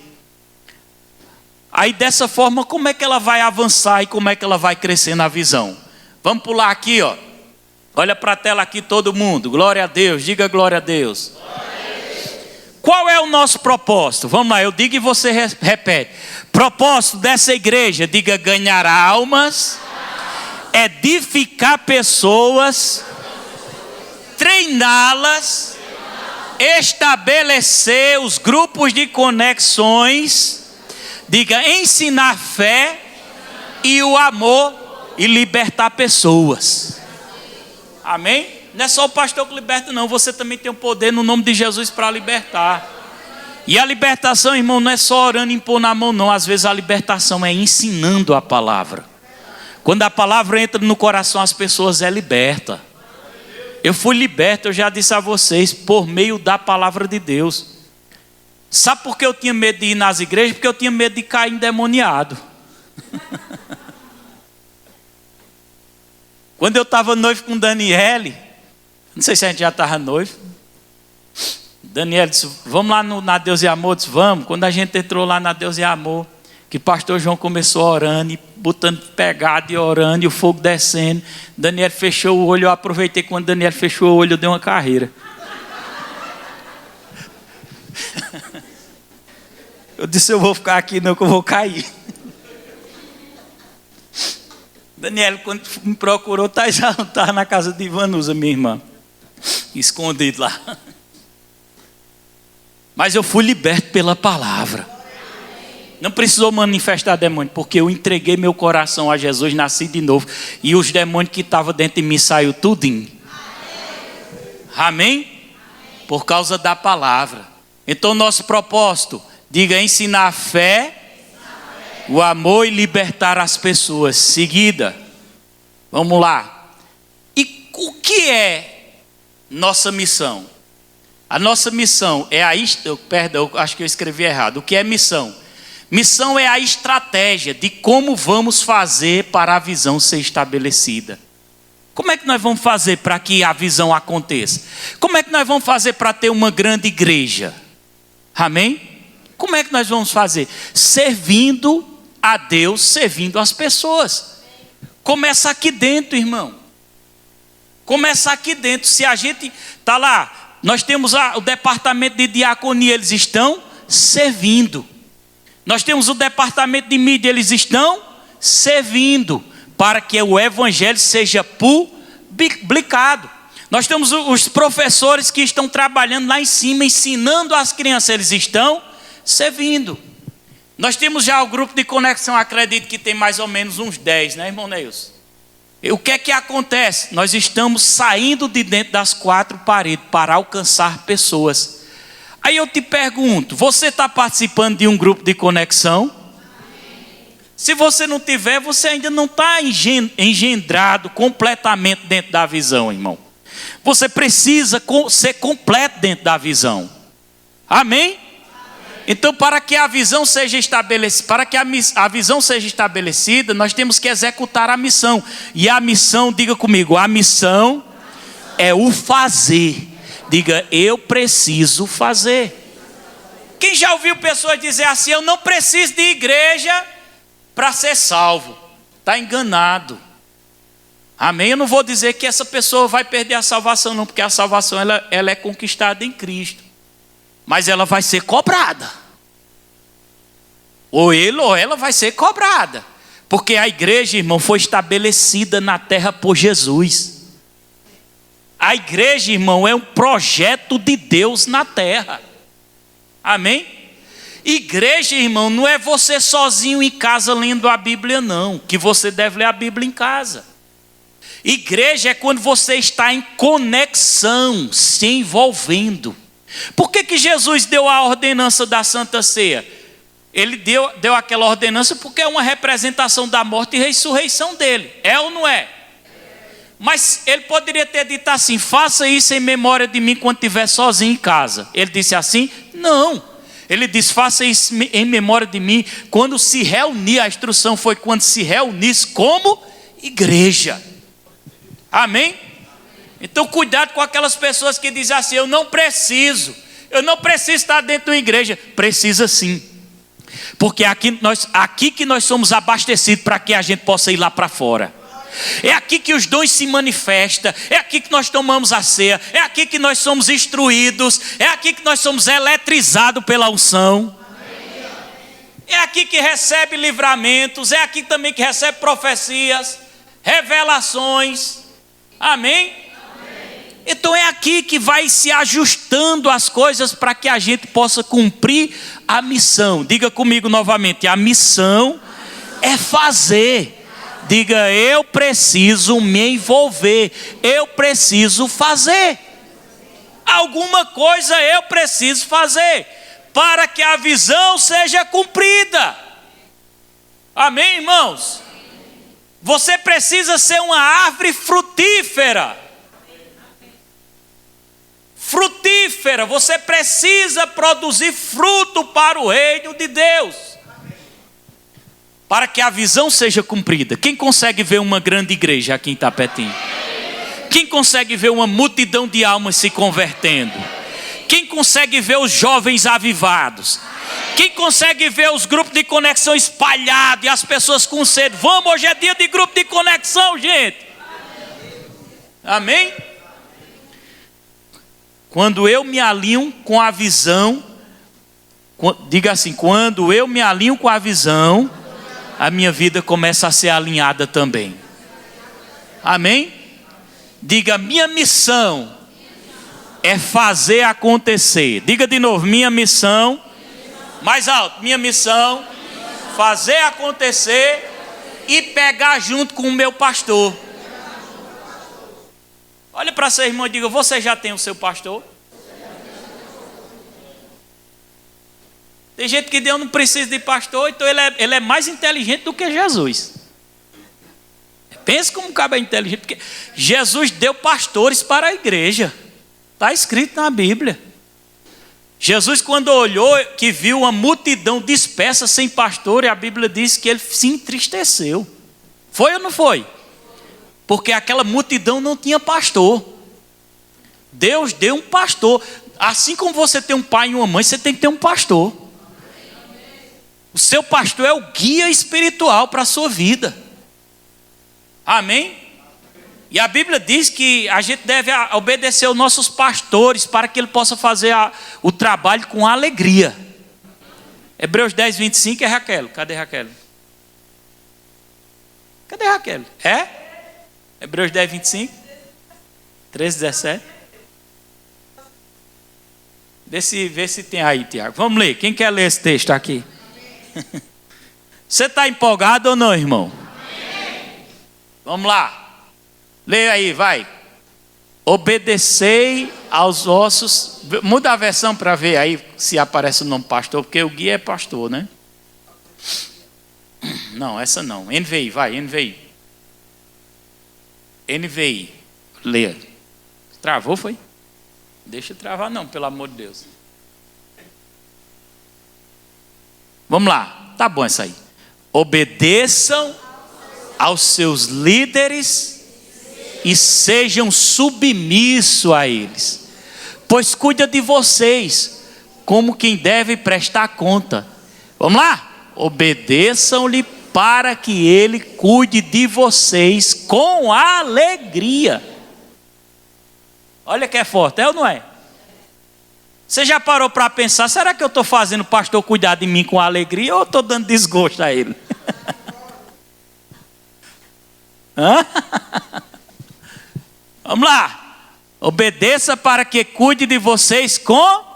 Aí dessa forma, como é que ela vai avançar e como é que ela vai crescer na visão? Vamos pular aqui, olha para a tela aqui todo mundo, glória a Deus, diga glória a Deus. Qual é o nosso propósito? Vamos lá, eu digo e você repete. Propósito dessa igreja, diga: ganhar almas, edificar pessoas, treiná-las, estabelecer os grupos de conexões, diga: ensinar fé e o amor e libertar pessoas. Amém? Não é só o pastor que liberta, não. Você também tem o poder no nome de Jesus para libertar. E a libertação, irmão, não é só orando e impor na mão, não. Às vezes a libertação é ensinando a palavra. Quando a palavra entra no coração, as pessoas é liberta. Eu fui liberto, eu já disse a vocês, por meio da palavra de Deus. Sabe por que eu tinha medo de ir nas igrejas? Porque eu tinha medo de cair endemoniado. Quando eu estava noivo com Daniele, não sei se a gente já estava noivo, Daniele disse: vamos lá na Deus e Amor. Eu disse: vamos. Quando a gente entrou lá na Deus e Amor, que pastor João começou orando, e botando pegada e orando, e o fogo descendo, Daniel fechou o olho. Eu aproveitei, quando Daniel fechou o olho, eu dei uma carreira. Eu disse: eu vou ficar aqui não, que eu vou cair. Daniel, quando me procurou, estava na casa de Ivanusa, minha irmã, escondido lá. Mas eu fui liberto pela palavra. Não precisou manifestar demônio, porque eu entreguei meu coração a Jesus, nasci de novo, e os demônios que estavam dentro de mim saiu tudinho. Amém? Por causa da palavra. Então nosso propósito, diga: ensinar a fé, o amor e libertar as pessoas. Seguida, vamos lá. E o que é nossa missão? A nossa missão é perdão, acho que eu escrevi errado. O que é missão? Missão é a estratégia de como vamos fazer para a visão ser estabelecida. Como é que nós vamos fazer para que a visão aconteça? Como é que nós vamos fazer para ter uma grande igreja? Amém? Como é que nós vamos fazer? Servindo a Deus, servindo as pessoas. Começa aqui dentro, irmão. Começa aqui dentro. Se a gente está lá, nós temos o departamento de diaconia, eles estão servindo. Nós temos o departamento de mídia, eles estão servindo para que o evangelho seja publicado. Nós temos os professores que estão trabalhando lá em cima, ensinando as crianças, eles estão servindo. Nós temos já o grupo de conexão, acredito que tem mais ou menos uns 10, né, irmão Neilson? E o que é que acontece? Nós estamos saindo de dentro das 4 paredes para alcançar pessoas. Aí eu te pergunto, você está participando de um grupo de conexão? Se você não tiver, você ainda não está engendrado completamente dentro da visão, irmão. Você precisa ser completo dentro da visão. Amém? Então, para que a visão seja estabelecida, nós temos que executar a missão. E a missão, diga comigo, a missão é o fazer. Diga, eu preciso fazer. Quem já ouviu pessoas dizer assim, eu não preciso de igreja para ser salvo? Está enganado. Amém? Eu não vou dizer que essa pessoa vai perder a salvação não, porque a salvação ela é conquistada em Cristo. Mas ela vai ser cobrada. Ou ele ou ela vai ser cobrada. Porque a igreja, irmão, foi estabelecida na terra por Jesus. A igreja, irmão, é um projeto de Deus na terra. Amém? Igreja, irmão, não é você sozinho em casa lendo a Bíblia, não. Que você deve ler a Bíblia em casa. Igreja é quando você está em conexão, se envolvendo. Por que Jesus deu a ordenança da Santa Ceia? Ele deu aquela ordenança porque é uma representação da morte e ressurreição dele. É ou não é? Mas ele poderia ter dito assim, faça isso em memória de mim quando estiver sozinho em casa. Ele disse assim? Não. Ele disse, faça isso em memória de mim quando se reunir. A instrução foi quando se reunisse como igreja. Amém? Então cuidado com aquelas pessoas que dizem assim, eu não preciso estar dentro de uma igreja. Precisa sim. Porque aqui que nós somos abastecidos para que a gente possa ir lá para fora. É aqui que os dons se manifestam. É aqui que nós tomamos a ceia. É aqui que nós somos instruídos. É aqui que nós somos eletrizados pela unção. É aqui que recebe livramentos. É aqui também que recebe profecias, revelações. Amém? Então é aqui que vai se ajustando as coisas para que a gente possa cumprir a missão. Diga comigo novamente, a missão é fazer. Diga, eu preciso me envolver, eu preciso fazer. Alguma coisa eu preciso fazer, para que a visão seja cumprida. Amém, irmãos? Você precisa ser uma árvore frutífera. Frutífera, você precisa produzir fruto para o reino de Deus. Para que a visão seja cumprida. Quem consegue ver uma grande igreja aqui em Itapetinga? Quem consegue ver uma multidão de almas se convertendo? Quem consegue ver os jovens avivados? Quem consegue ver os grupos de conexão espalhados e as pessoas com sede? Vamos, hoje é dia de grupo de conexão, gente. Amém? Quando eu me alinho com a visão, diga assim, quando eu me alinho com a visão, a minha vida começa a ser alinhada também. Amém? Diga, minha missão é fazer acontecer. Diga de novo, minha missão, mais alto, minha missão, fazer acontecer e pegar junto com o meu pastor. Olha para seu irmão e diga, você já tem o seu pastor? Tem gente que Deus não precisa de pastor, então ele é mais inteligente do que Jesus. Pensa como o cara é inteligente, porque Jesus deu pastores para a igreja. Está escrito na Bíblia. Jesus, quando olhou, que viu uma multidão dispersa sem pastor, e a Bíblia diz que ele se entristeceu. Foi ou não foi? Porque aquela multidão não tinha pastor. Deus deu um pastor. Assim como você tem um pai e uma mãe, você tem que ter um pastor. O seu pastor é o guia espiritual para a sua vida. Amém? E a Bíblia diz que a gente deve obedecer aos nossos pastores para que ele possa fazer o trabalho com alegria. Hebreus 10, 25 é Raquel. Cadê Raquel? Cadê Raquel? É? Hebreus 10, 25? 13, 17? Vê se tem aí, Tiago. Vamos ler. Quem quer ler esse texto aqui? Você está empolgado ou não, irmão? Vamos lá. Leia aí, vai. Obedecei aos vossos... Muda a versão para ver aí se aparece o nome pastor, porque o guia é pastor, né? Não, essa não. NVI, vai, NVI. NVI. Leia. Travou, foi? Deixa travar não, pelo amor de Deus. Vamos lá. Tá bom essa aí. Obedeçam aos seus líderes e sejam submissos a eles, pois cuida de vocês, como quem deve prestar conta. Vamos lá? Obedeçam-lhe para que ele cuide de vocês com alegria. Olha que é forte, é ou não é? Você já parou para pensar, será que eu estou fazendo o pastor cuidar de mim com alegria ou estou dando desgosto a ele? Vamos lá. Obedeça para que cuide de vocês com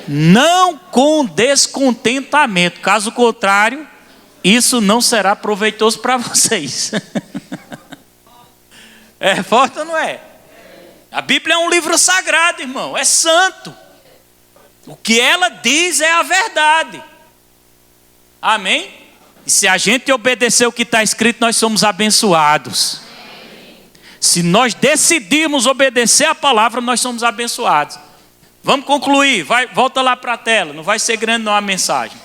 não com descontentamento. Caso contrário, isso não será proveitoso para vocês. É forte ou não é? A Bíblia é um livro sagrado, irmão, é santo. O que ela diz é a verdade. Amém? E se a gente obedecer o que está escrito, nós somos abençoados. Se nós decidirmos obedecer a palavra, nós somos abençoados. Vamos concluir, volta lá para a tela, não vai ser grande não a mensagem.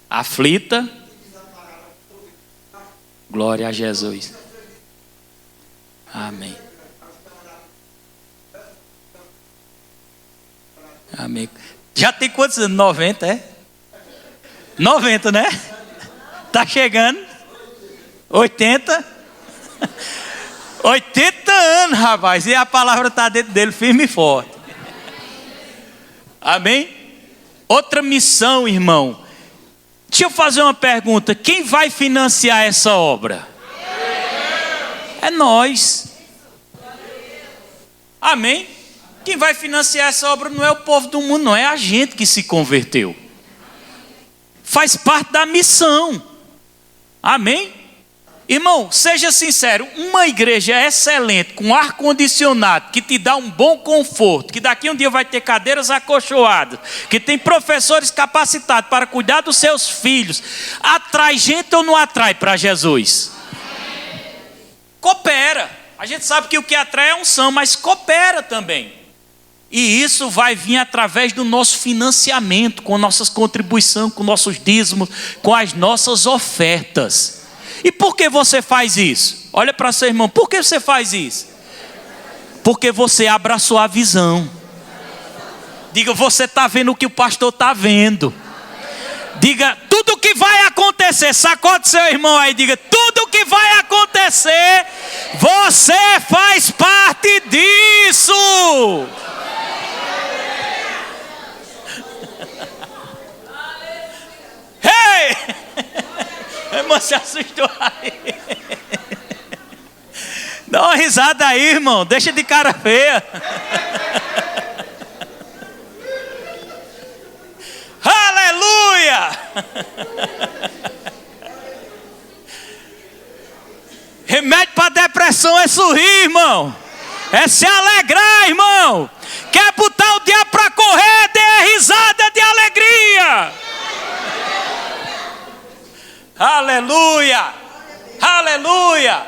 Aflita, glória a Jesus. Amém. Amém. Já tem quantos anos? 90, é? 90, né? Tá chegando. 80. 80 anos, rapaz. E a palavra está dentro dele firme e forte. Amém? Outra missão, irmão. Deixa eu fazer uma pergunta. Quem vai financiar essa obra? É nós. Amém? Quem vai financiar essa obra não é o povo do mundo, não. É a gente que se converteu. Faz parte da missão. Amém? Irmão, seja sincero. Uma igreja excelente, com ar-condicionado, que te dá um bom conforto, que daqui um dia vai ter cadeiras acolchoadas, que tem professores capacitados para cuidar dos seus filhos, atrai gente ou não atrai para Jesus? Coopera. A gente sabe que o que atrai é unção, mas coopera também. E isso vai vir através do nosso financiamento, com nossas contribuições, com nossos dízimos, com as nossas ofertas. E por que você faz isso? Olha para seu irmão, por que você faz isso? Porque você abraçou a visão. Diga, você está vendo o que o pastor está vendo. Diga, tudo que vai acontecer, sacode seu irmão aí, diga, tudo que vai acontecer, você faz parte disso. Hey! A irmã se assustou aí. Dá uma risada aí, irmão. Deixa de cara feia. Aleluia! Remédio para depressão é sorrir, irmão. É se alegrar, irmão. Quer botar o dia para correr, dê risada de alegria. Aleluia! Aleluia!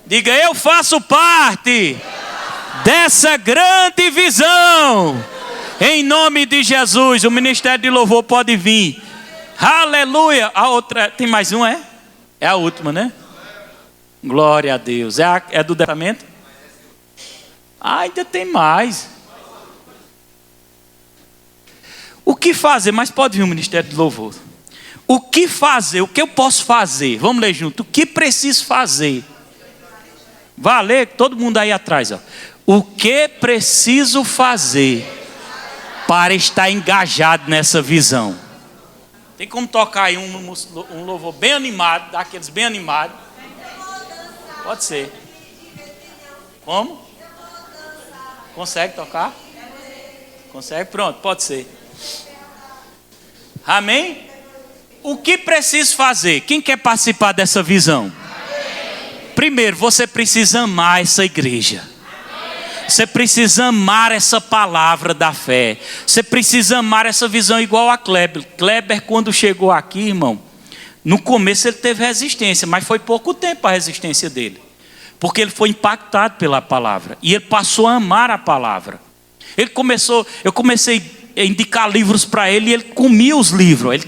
Diga, eu faço parte dessa grande visão. Em nome de Jesus, o ministério de louvor pode vir. Aleluia! A outra, tem mais um, é? É a última, né? Glória a Deus. É do departamento? Ah, ainda tem mais. O que fazer? Mas pode vir o ministério de louvor. O que fazer? O que eu posso fazer? Vamos ler junto. O que preciso fazer? Vá ler, todo mundo aí atrás. Ó. O que preciso fazer para estar engajado nessa visão? Tem como tocar aí um louvor bem animado, daqueles bem animados? Pode ser. Como? Consegue tocar? Consegue? Pronto, pode ser. Amém? O que preciso fazer? Quem quer participar dessa visão? Primeiro, você precisa amar essa igreja. Você precisa amar essa palavra da fé. Você precisa amar essa visão igual a Kleber. Kleber, quando chegou aqui, irmão, no começo ele teve resistência, mas foi pouco tempo a resistência dele. Porque ele foi impactado pela palavra. E ele passou a amar a palavra. Eu comecei indicar livros para ele e ele comia os livros.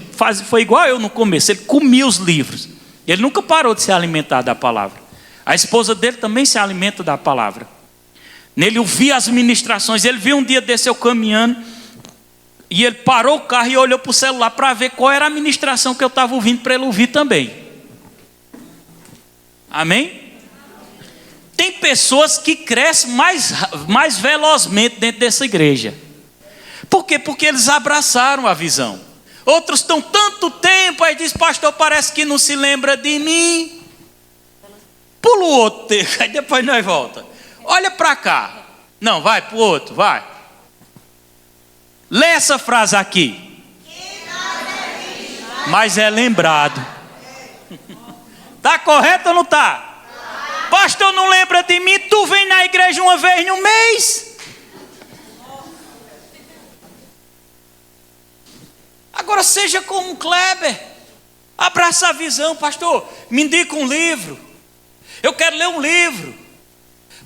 Foi igual eu no começo, ele comia os livros. Ele nunca parou de se alimentar da palavra. A esposa dele também se alimenta da palavra. Nele ouvia as ministrações. Ele viu um dia desse eu caminhando e ele parou o carro e olhou para o celular para ver qual era a ministração que eu estava ouvindo para ele ouvir também. Amém? Tem pessoas que crescem mais velozmente dentro dessa igreja. Por quê? Porque eles abraçaram a visão. Outros estão tanto tempo, aí diz, pastor, parece que não se lembra de mim. Pula o outro texto, aí depois nós volta. Olha para cá. Não, vai para o outro, vai. Lê essa frase aqui. Mas é lembrado. Está correto ou não está? Pastor, não lembra de mim? Tu vem na igreja uma vez no mês. Agora seja como Kleber. Abraça a visão. Pastor, me indica um livro. Eu quero ler um livro.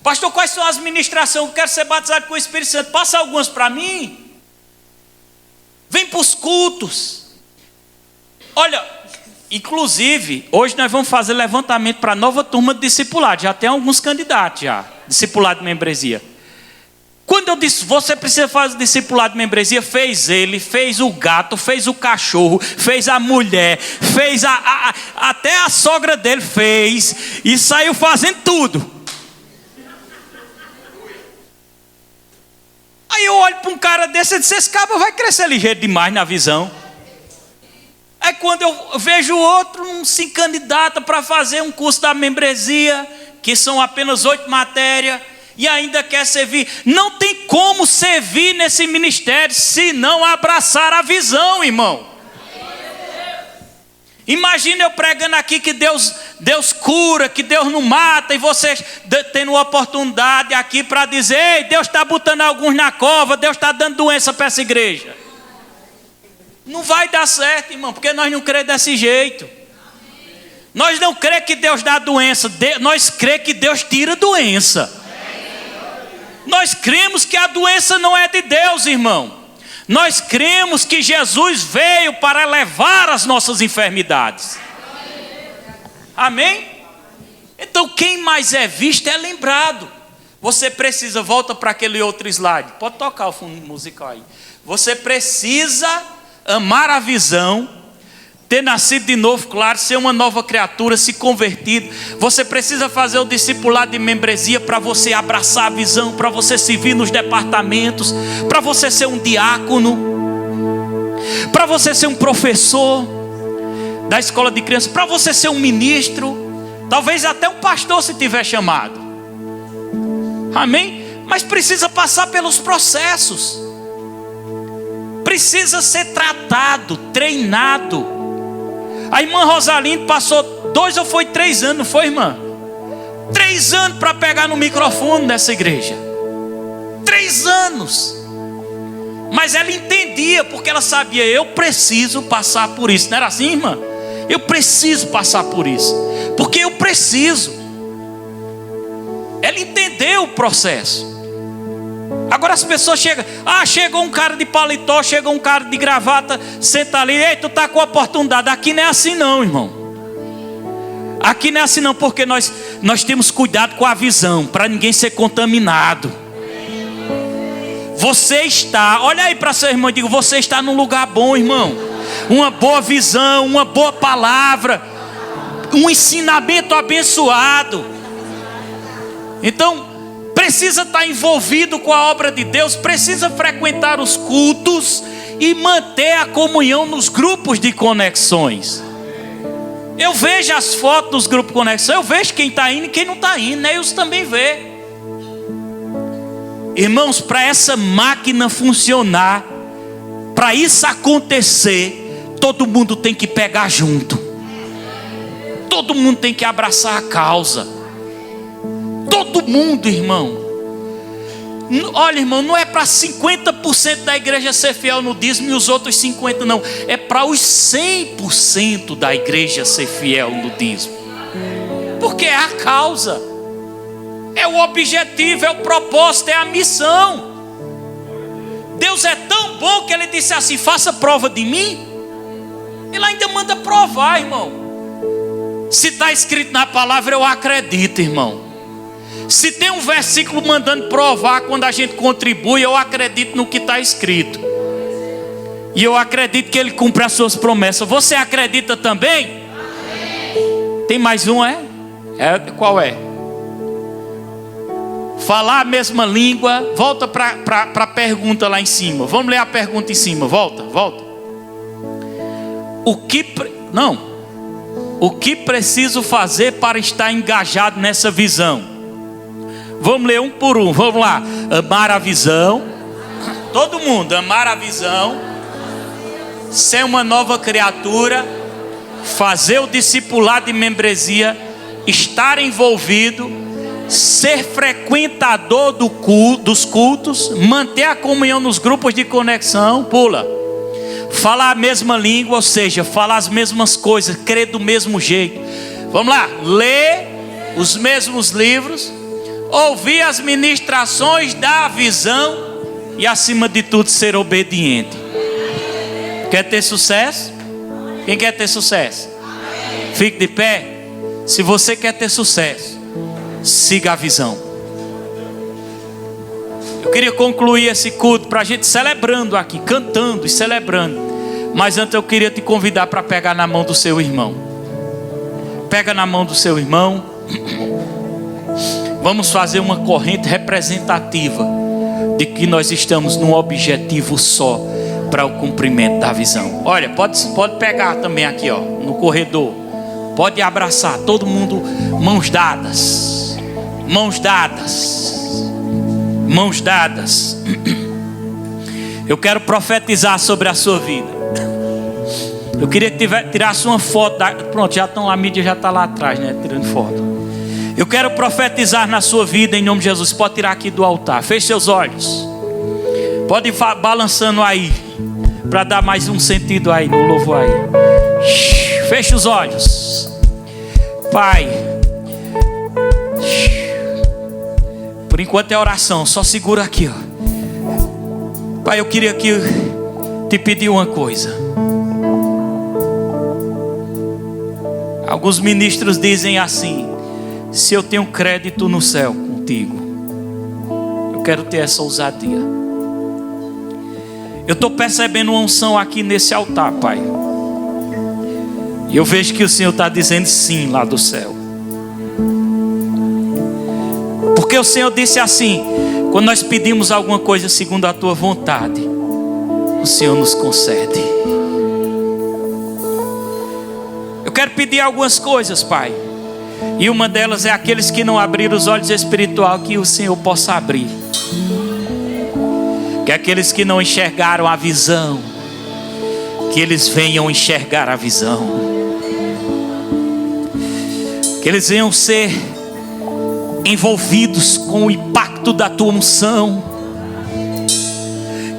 Pastor, quais são as ministrações? Eu quero ser batizado com o Espírito Santo. Passa algumas para mim. Vem para os cultos. Olha, inclusive, hoje nós vamos fazer levantamento para a nova turma de discipulado. Já tem alguns candidatos já. Discipulado de membresia. Quando eu disse, você precisa fazer discipulado de membresia, fez ele, fez o gato, fez o cachorro, fez a mulher, fez até a sogra dele fez, e saiu fazendo tudo. Aí eu olho para um cara desse e disse, esse cara vai crescer ligeiro demais na visão. Aí quando eu vejo o outro, não se candidata para fazer um curso da membresia, que são apenas 8 matérias, e ainda quer servir. Não tem como servir nesse ministério se não abraçar a visão, irmão. Imagina eu pregando aqui que Deus cura, que Deus não mata, e vocês tendo oportunidade aqui para dizer, ei, Deus está botando alguns na cova, Deus está dando doença para essa igreja. Não vai dar certo, irmão, porque nós não cremos desse jeito. Nós não cremos que Deus dá doença, nós cremos que Deus tira doença. Nós cremos que a doença não é de Deus, irmão. Nós cremos que Jesus veio para levar as nossas enfermidades. Amém? Então quem mais é visto é lembrado. Você precisa, volta para aquele outro slide. Pode tocar o fundo musical aí. Você precisa amar a visão, ter nascido de novo, claro, ser uma nova criatura, se convertido. Você precisa fazer o discipulado de membresia para você abraçar a visão, para você servir nos departamentos, para você ser um diácono, para você ser um professor da escola de crianças, para você ser um ministro, talvez até um pastor se tiver chamado. Amém? Mas precisa passar pelos processos, precisa ser tratado, treinado. A irmã Rosalinda passou 2 ou foi 3 anos, não foi, irmã? 3 anos para pegar no microfone nessa igreja. 3 anos. Mas ela entendia, porque ela sabia, eu preciso passar por isso. Não era assim, irmã? Eu preciso passar por isso, porque eu preciso. Ela entendeu o processo. Agora as pessoas chegam, chegou um cara de paletó, chegou um cara de gravata, senta ali, ei, tu está com oportunidade. Aqui não é assim não, irmão. Aqui não é assim não, porque nós temos cuidado com a visão, para ninguém ser contaminado. Você está, olha aí para seu irmão e diga, você está num lugar bom, irmão. Uma boa visão, uma boa palavra, um ensinamento abençoado. Então, precisa estar envolvido com a obra de Deus, precisa frequentar os cultos e manter a comunhão nos grupos de conexões. Eu vejo as fotos dos grupos de conexão, eu vejo quem está indo e quem não está indo, né? Eu também vê. Irmãos, para essa máquina funcionar, para isso acontecer, todo mundo tem que pegar junto, todo mundo tem que abraçar a causa. Todo mundo, irmão. Olha, irmão, não é para 50% da igreja ser fiel no dízimo e os outros 50% não. É para os 100% da igreja ser fiel no dízimo. Porque é a causa, é o objetivo, é o propósito, é a missão. Deus é tão bom que ele disse assim: faça prova de mim. Ele ainda manda provar, irmão. Se está escrito na palavra, eu acredito, irmão. Se tem um versículo mandando provar quando a gente contribui, eu acredito no que está escrito. E eu acredito que Ele cumpre as suas promessas. Você acredita também? Amém. Tem mais um, é? Qual é? Falar a mesma língua. Volta para a pergunta lá em cima. Vamos ler a pergunta em cima. Volta. O que preciso fazer para estar engajado nessa visão? Vamos ler um por um. Vamos lá. Amar a visão. Todo mundo. Amar a visão. Ser uma nova criatura. Fazer o discipulado de membresia. Estar envolvido. Ser frequentador dos cultos. Manter a comunhão nos grupos de conexão. Pula. Falar a mesma língua, ou seja, falar as mesmas coisas, crer do mesmo jeito. Vamos lá. Ler os mesmos livros. Ouvir as ministrações da visão. E acima de tudo ser obediente. Quer ter sucesso? Quem quer ter sucesso? Fique de pé. Se você quer ter sucesso, siga a visão. Eu queria concluir esse culto para a gente celebrando aqui, cantando e celebrando. Mas antes eu queria te convidar para pegar na mão do seu irmão. Pega na mão do seu irmão. Vamos fazer uma corrente representativa de que nós estamos num objetivo só para o cumprimento da visão. Olha, pode pegar também aqui, ó, no corredor. Pode abraçar todo mundo, mãos dadas. Mãos dadas. Mãos dadas. Eu quero profetizar sobre a sua vida. Eu queria que tirasse uma foto. Pronto, já estão lá, a mídia já está lá atrás, né? Tirando foto. Eu quero profetizar na sua vida em nome de Jesus. Pode tirar aqui do altar. Feche seus olhos. Pode ir balançando aí, para dar mais um sentido aí no louvor aí. Feche os olhos. Pai, por enquanto é oração, só segura aqui, ó. Pai, eu queria te pedir uma coisa. Alguns ministros dizem assim: se eu tenho crédito no céu contigo, eu quero ter essa ousadia. Eu estou percebendo uma unção aqui nesse altar, Pai. E eu vejo que o Senhor está dizendo sim lá do céu. Porque o Senhor disse assim: quando nós pedimos alguma coisa segundo a tua vontade, o Senhor nos concede. Eu quero pedir algumas coisas, Pai. E uma delas é aqueles que não abriram os olhos espirituais, que o Senhor possa abrir. Que aqueles que não enxergaram a visão, que eles venham enxergar a visão. Que eles venham ser envolvidos com o impacto da tua unção.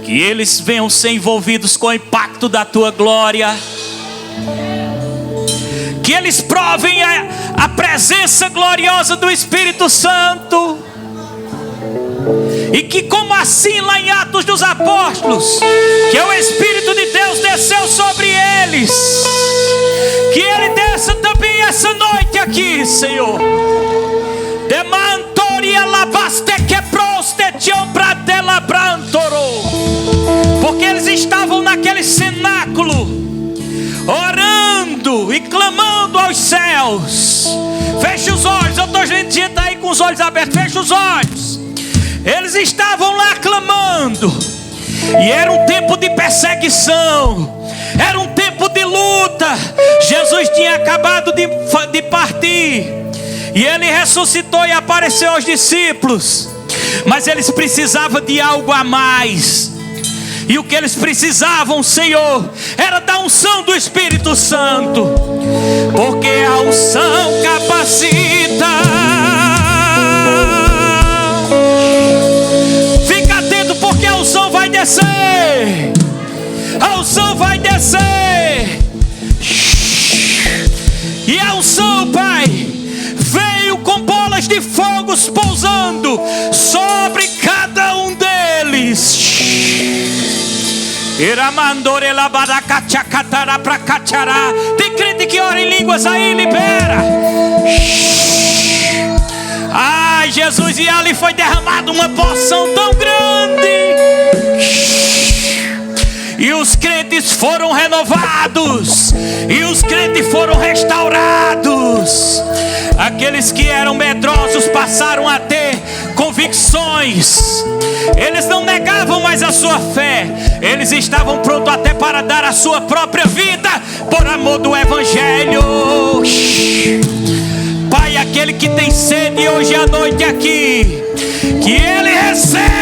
Que eles venham ser envolvidos com o impacto da tua glória. Que eles provem a presença gloriosa do Espírito Santo. E que, como assim lá em Atos dos Apóstolos, que o Espírito de Deus desceu sobre eles, que Ele desça também essa noite aqui, Senhor. Porque eles estavam naquele cenáculo, orando e clamando aos céus. Feche os olhos, eu estou vendo gente aí com os olhos abertos. Feche os olhos. Eles estavam lá clamando. E era um tempo de perseguição, era um tempo de luta. Jesus tinha acabado de partir, e Ele ressuscitou e apareceu aos discípulos. Mas eles precisavam de algo a mais. E o que eles precisavam, Senhor, era da unção do Espírito Santo. Porque a unção capacita. Fica atento, porque a unção vai descer. A unção vai descer. E a unção, Pai, veio com bolas de fogo pousando sobre cada um deles. Tem crente que ora em línguas aí, libera. Ai, Jesus, e ali foi derramada uma porção tão grande. E os crentes foram renovados. E os crentes foram restaurados. Aqueles que eram medrosos passaram a ter convicções. Eles não negavam mais a sua fé. Eles estavam prontos até para dar a sua própria vida por amor do Evangelho. Pai, aquele que tem sede hoje à noite aqui, que ele receba